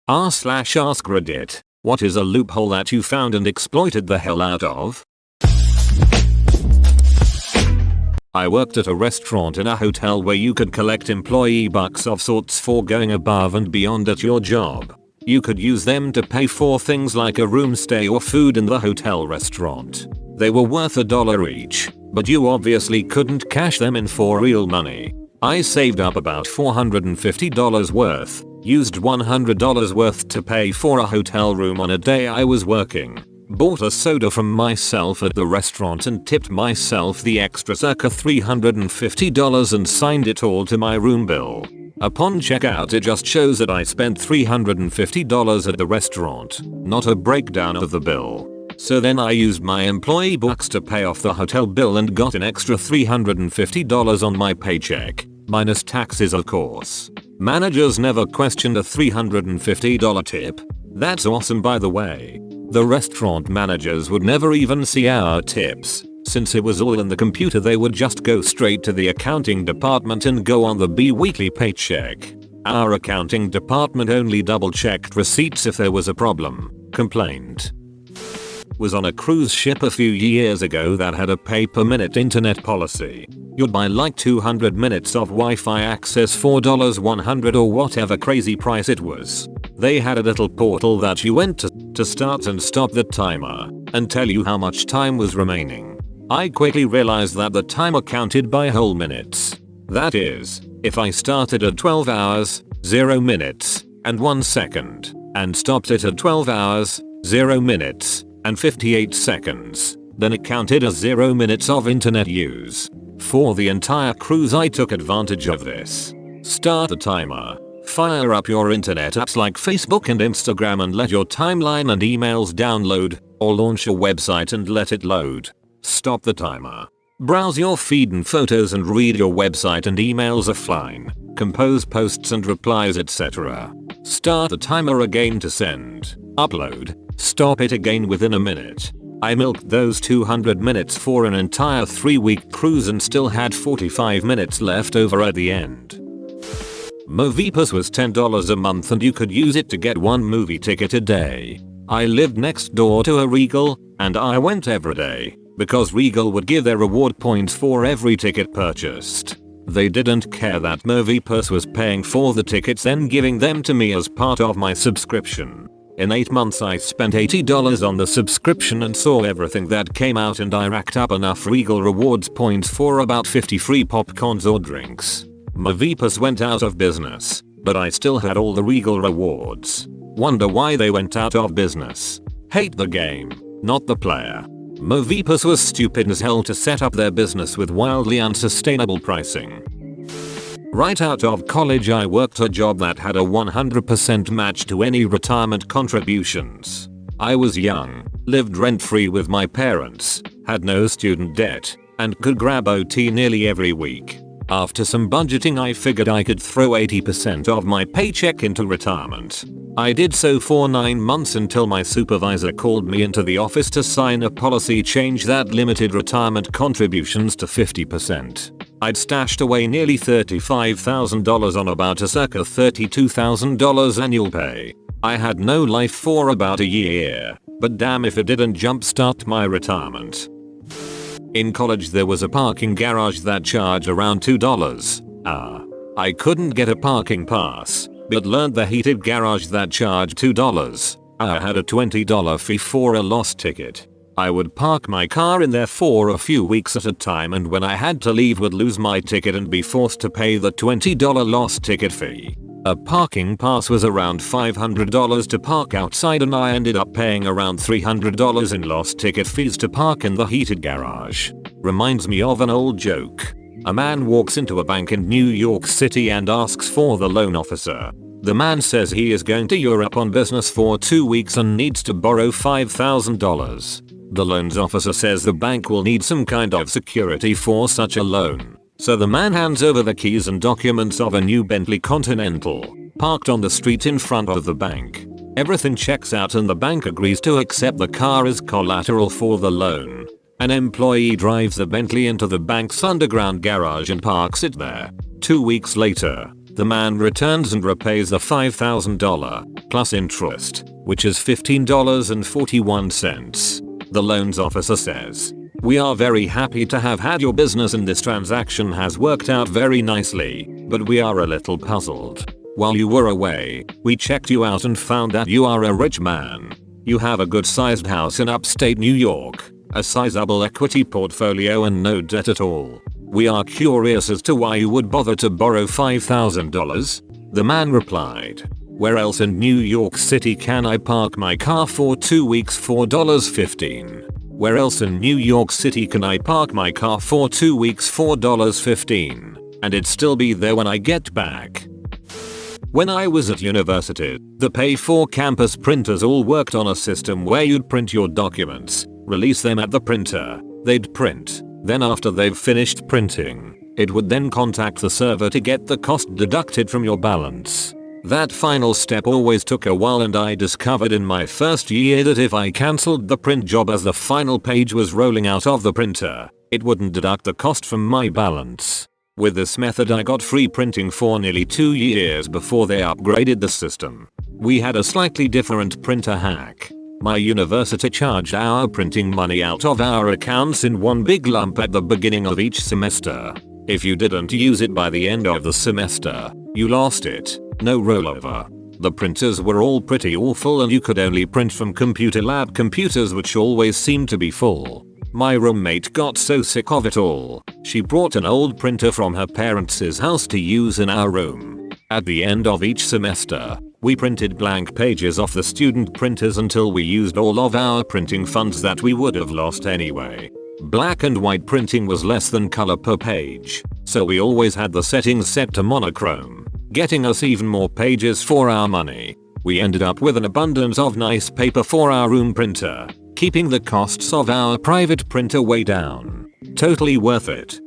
r/AskReddit. What is a loophole that you found and exploited the hell out of? I worked at a restaurant in a hotel where you could collect employee bucks of sorts for going above and beyond at your job. You could use them to pay for things like a room stay or food in the hotel restaurant. They were worth $1 each, but you obviously couldn't cash them in for real money. I saved up about $450 worth, used $100 worth to pay for a hotel room on a day I was working, bought a soda from myself at the restaurant and tipped myself the extra circa $350 and signed it all to my room bill. Upon checkout it just shows that I spent $350 at the restaurant, not a breakdown of the bill. So then I used my employee bucks to pay off the hotel bill and got an extra $350 on my paycheck, minus taxes of course. Managers never questioned a $350 tip. That's awesome by the way. The restaurant managers would never even see our tips. Since it was all in the computer they would just go straight to the accounting department and go on the bi-weekly paycheck. Our accounting department only double-checked receipts if there was a problem, complained. Was on a cruise ship a few years ago that had a pay-per-minute internet policy. You'd buy like 200 minutes of Wi-Fi access for $100 or whatever crazy price it was. They had a little portal that you went to start and stop the timer and tell you how much time was remaining. I quickly realized that the timer counted by whole minutes. That is, if I started at 12 hours, 0 minutes, and 1 second, and stopped it at 12 hours, 0 minutes, and 58 seconds, then it counted as 0 minutes of internet use. For the entire cruise I took advantage of this. Start the timer. Fire up your internet apps like Facebook and Instagram and let your timeline and emails download, or launch a website and let it load. Stop the timer. Browse your feed and photos and read your website and emails offline. Compose posts and replies etc. Start the timer again to send. Upload. Stop it again within a minute. I milked those 200 minutes for an entire 3-week cruise and still had 45 minutes left over at the end. MoviePass was $10 a month and you could use it to get one movie ticket a day. I lived next door to a Regal, and I went every day, because Regal would give their reward points for every ticket purchased. They didn't care that MoviePass was paying for the tickets and giving them to me as part of my subscription. In 8 months I spent $80 on the subscription and saw everything that came out, and I racked up enough Regal rewards points for about 50 free popcorns or drinks. MoviePass went out of business, but I still had all the Regal rewards. Wonder why they went out of business. Hate the game, not the player. MoviePass was stupid as hell to set up their business with wildly unsustainable pricing. Right out of college I worked a job that had a 100% match to any retirement contributions. I was young, lived rent-free with my parents, had no student debt, and could grab OT nearly every week. After some budgeting I figured I could throw 80% of my paycheck into retirement. I did so for 9 months until my supervisor called me into the office to sign a policy change that limited retirement contributions to 50%. I'd stashed away nearly $35,000 on about a circa $32,000 annual pay. I had no life for about a year, but damn if it didn't jumpstart my retirement. In college there was a parking garage that charged around $2. I couldn't get a parking pass, but learned the heated garage that charged $2. I had a $20 fee for a lost ticket. I would park my car in there for a few weeks at a time, and when I had to leave would lose my ticket and be forced to pay the $20 lost ticket fee. A parking pass was around $500 to park outside, and I ended up paying around $300 in lost ticket fees to park in the heated garage. Reminds me of an old joke. A man walks into a bank in New York City and asks for the loan officer. The man says he is going to Europe on business for 2 weeks and needs to borrow $5,000. The loans officer says the bank will need some kind of security for such a loan. So the man hands over the keys and documents of a new Bentley Continental, parked on the street in front of the bank. Everything checks out and the bank agrees to accept the car as collateral for the loan. An employee drives the Bentley into the bank's underground garage and parks it there. 2 weeks later, The man returns and repays the $5,000 plus interest, which is $15.41. The loans officer says, "We are very happy to have had your business and this transaction has worked out very nicely, but we are a little puzzled. While you were away, we checked you out and found that you are a rich man. You have a good sized house in upstate New York, a sizable equity portfolio and no debt at all. We are curious as to why you would bother to borrow $5,000. The man replied, "Where else in New York City can I park my car for 2 weeks $4.15? Where else in New York City can I park my car for 2 weeks $4.15? And it'd still be there when I get back?" When I was at university, the Pay4 campus printers all worked on a system where you'd print your documents, release them at the printer, they'd print, then after they've finished printing, it would then contact the server to get the cost deducted from your balance. That final step always took a while, and I discovered in my first year that if I cancelled the print job as the final page was rolling out of the printer, it wouldn't deduct the cost from my balance. With this method I got free printing for nearly 2 years before they upgraded the system. We had a slightly different printer hack. My university charged our printing money out of our accounts in one big lump at the beginning of each semester. If you didn't use it by the end of the semester, you lost it. No rollover. The printers were all pretty awful and you could only print from computer lab computers, which always seemed to be full. My roommate got so sick of it all, she brought an old printer from her parents' house to use in our room. At the end of each semester, we printed blank pages off the student printers until we used all of our printing funds that we would have lost anyway. Black and white printing was less than color per page, so we always had the settings set to monochrome, getting us even more pages for our money. We ended up with an abundance of nice paper for our room printer, keeping the costs of our private printer way down. Totally worth it.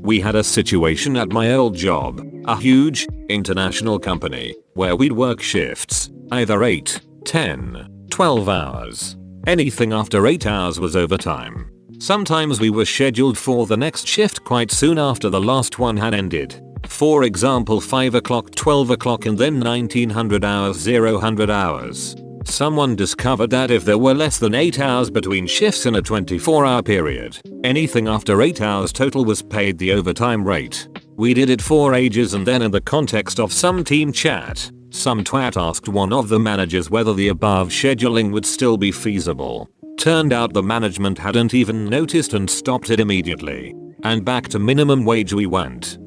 We had a situation at my old job, a huge, international company, where we'd work shifts, either 8, 10, 12 hours. Anything after 8 hours was overtime. Sometimes we were scheduled for the next shift quite soon after the last one had ended. For example, 5 o'clock, 12 o'clock, and then 1900 hours, 0 hours. Someone discovered that if there were less than 8 hours between shifts in a 24-hour period, anything after 8 hours total was paid the overtime rate. We did it for ages, and then in the context of some team chat, some twat asked one of the managers whether the above scheduling would still be feasible. Turned out the management hadn't even noticed and stopped it immediately. And back to minimum wage we went.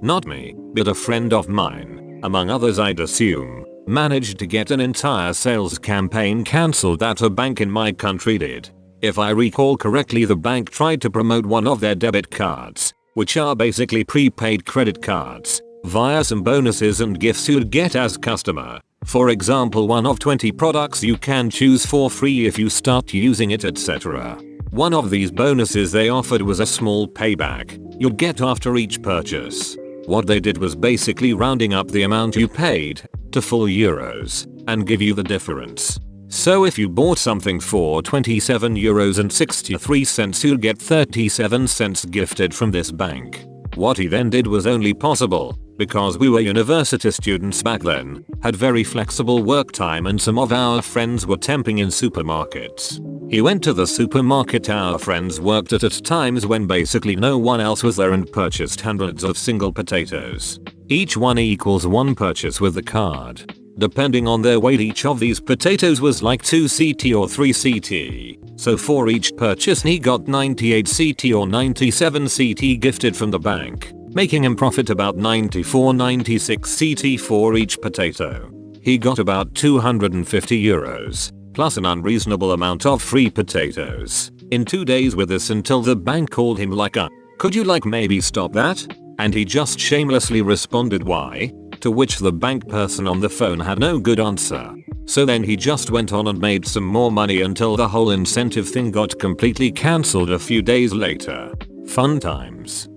Not me, but a friend of mine, among others I'd assume, managed to get an entire sales campaign cancelled that a bank in my country did. If I recall correctly, the bank tried to promote one of their debit cards, which are basically prepaid credit cards, via some bonuses and gifts you'd get as customer. For example, one of 20 products you can choose for free if you start using it, etc. One of these bonuses they offered was a small payback you'd get after each purchase. What they did was basically rounding up the amount you paid to full euros and give you the difference. So if you bought something for €27.63, you'd get 37 cents gifted from this bank. What he then did was only possible because we were university students back then, had very flexible work time, and some of our friends were temping in supermarkets. He went to the supermarket our friends worked at times when basically no one else was there, and purchased hundreds of single potatoes. Each one equals one purchase with the card. Depending on their weight, each of these potatoes was like 2 CT or 3 CT. So for each purchase he got 98 CT or 97 CT gifted from the bank, making him profit about 94-96 CT for each potato. He got about €250, plus an unreasonable amount of free potatoes, in 2 days with this, until the bank called him like "Could you maybe stop that?" And he just shamelessly responded, "Why?" To which the bank person on the phone had no good answer. So then he just went on and made some more money until the whole incentive thing got completely cancelled a few days later. Fun times.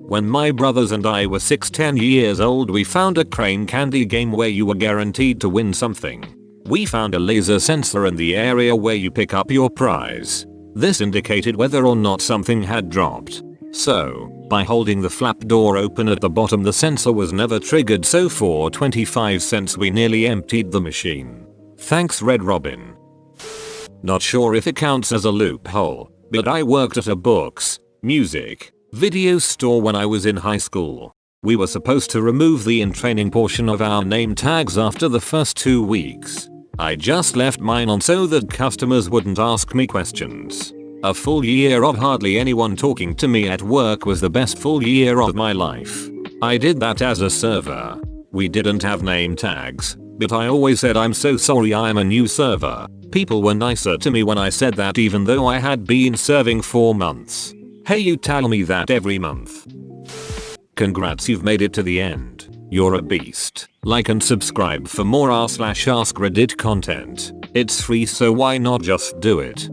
When my brothers and I were 10 years old, we found a crane candy game where you were guaranteed to win something. We found a laser sensor in the area where you pick up your prize. This indicated whether or not something had dropped. So, by holding the flap door open at the bottom the sensor was never triggered, so for 25 cents we nearly emptied the machine. Thanks Red Robin. Not sure if it counts as a loophole, but I worked at a books, music, video store when I was in high school. We were supposed to remove the in-training portion of our name tags after the first 2 weeks. I just left mine on so that customers wouldn't ask me questions. A full year of hardly anyone talking to me at work was the best full year of my life. I did that as a server. We didn't have name tags, but I always said I'm so sorry I'm a new server. People were nicer to me when I said that even though I had been serving 4 months. Hey, you tell me that every month. Congrats, you've made it to the end. You're a beast. Like and subscribe for more r/AskReddit content. It's free, so why not just do it?